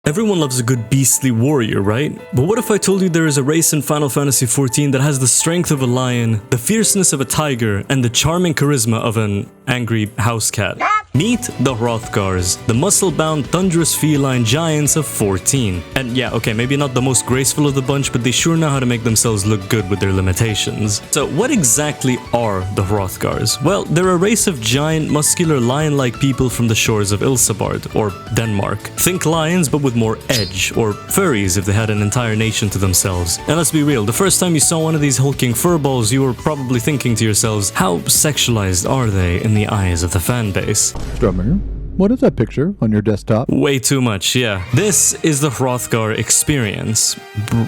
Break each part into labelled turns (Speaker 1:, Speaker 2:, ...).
Speaker 1: Everyone loves a good beastly warrior, right? But what if I told you there is a race in Final Fantasy XIV that has the strength of a lion, the fierceness of a tiger, and the charming charisma of an angry house cat? Meet the Hrothgars, the muscle-bound, thunderous feline giants of 14. And yeah, okay, maybe not the most graceful of the bunch, but they sure know how to make themselves look good with their limitations. So what exactly are the Hrothgars? Well, they're a race of giant, muscular, lion-like people from the shores of Ilsabard, or Denmark. Think lions, but with more edge, or furries if they had an entire nation to themselves. And let's be real, the first time you saw one of these hulking furballs, you were probably thinking to yourselves, how sexualized are they in the eyes of the fanbase?
Speaker 2: Drummer, what is that picture on your desktop?
Speaker 1: Way too much, yeah. This is the Hrothgar experience,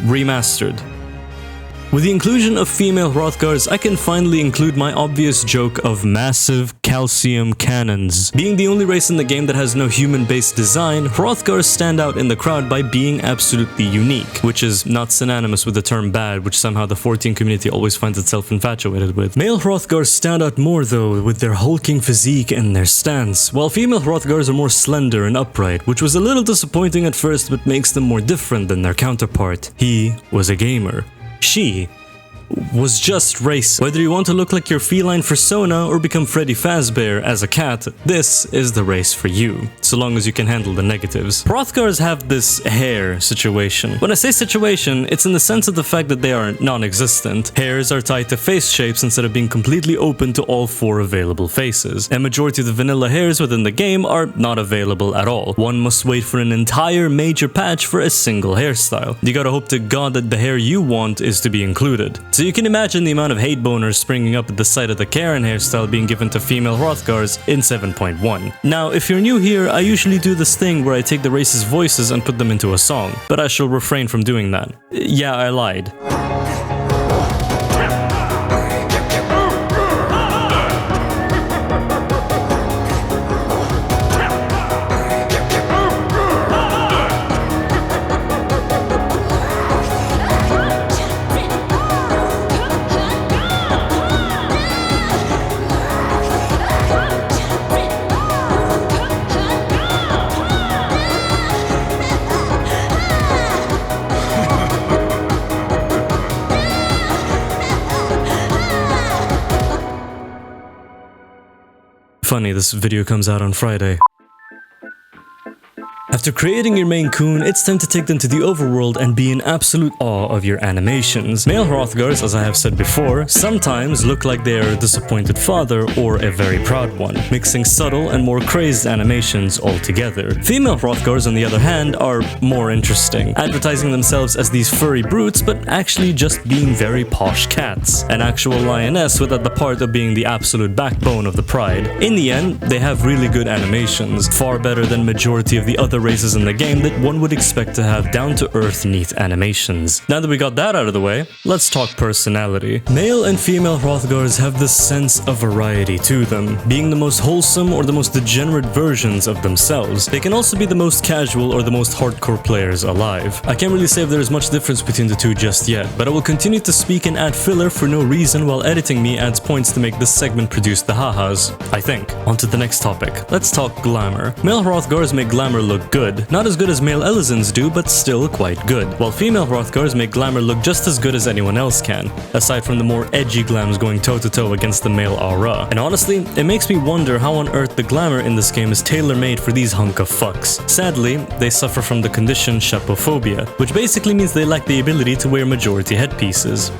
Speaker 1: remastered. With the inclusion of female Hrothgars, I can finally include my obvious joke of massive calcium cannons. Being the only race in the game that has no human-based design, Hrothgars stand out in the crowd by being absolutely unique, which is not synonymous with the term bad, which somehow the 14 community always finds itself infatuated with. Male Hrothgars stand out more though, with their hulking physique and their stance, while female Hrothgars are more slender and upright, which was a little disappointing at first but makes them more different than their counterpart. He was a gamer. She was just race. Whether you want to look like your feline persona or become Freddy Fazbear as a cat, this is the race for you, so long as you can handle the negatives. Hrothgars have this hair situation. When I say situation, it's in the sense of the fact that they are non-existent. Hairs are tied to face shapes instead of being completely open to all 4 available faces. A majority of the vanilla hairs within the game are not available at all. One must wait for an entire major patch for a single hairstyle. You gotta hope to God that the hair you want is to be included. So you can imagine the amount of hate boners springing up at the sight of the Karen hairstyle being given to female Hrothgars in 7.1. Now, if you're new here, I usually do this thing where I take the race's voices and put them into a song, but I shall refrain from doing that. Yeah, I lied. Funny, this video comes out on Friday. After creating your main coon, it's time to take them to the overworld and be in absolute awe of your animations. Male Hrothgars, as I have said before, sometimes look like they are a disappointed father or a very proud one, mixing subtle and more crazed animations altogether. Female Hrothgars, on the other hand, are more interesting, advertising themselves as these furry brutes, but actually just being very posh cats. An actual lioness without the part of being the absolute backbone of the pride. In the end, they have really good animations, far better than majority of the other races in the game that one would expect to have down-to-earth neat animations. Now that we got that out of the way, let's talk personality. Male and female Hrothgars have this sense of variety to them, being the most wholesome or the most degenerate versions of themselves. They can also be the most casual or the most hardcore players alive. I can't really say if there is much difference between the two just yet, but I will continue to speak and add filler for no reason while editing me adds points to make this segment produce the ha-has, I think. On to the next topic. Let's talk glamour. Male Hrothgars make glamour look good. Not as good as male Elizons do, but still quite good. While female Hrothgars make glamour look just as good as anyone else can, aside from the more edgy glams going toe-to-toe against the male aura. And honestly, it makes me wonder how on earth the glamour in this game is tailor-made for these hunk of fucks. Sadly, they suffer from the condition chapeauphobia, which basically means they lack the ability to wear majority headpieces.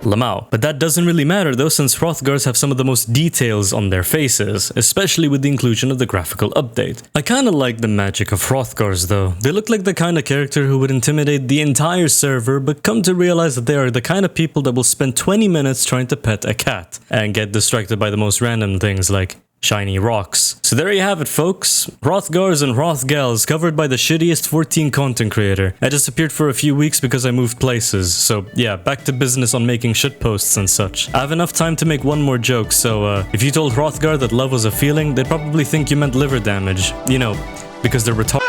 Speaker 1: Lamau. But that doesn't really matter though, since Hrothgars have some of the most details on their faces, especially with the inclusion of the graphical update. I kinda like the magic of Hrothgars though. They look like the kind of character who would intimidate the entire server, but come to realize that they are the kind of people that will spend 20 minutes trying to pet a cat, and get distracted by the most random things like shiny rocks. So there you have it, folks. Hrothgars and Hrothgals covered by the shittiest 14 content creator. I disappeared for a few weeks because I moved places, so yeah, back to business on making shitposts and such. I have enough time to make one more joke, so if you told Hrothgar that love was a feeling, they'd probably think you meant liver damage. You know, because they're retarded.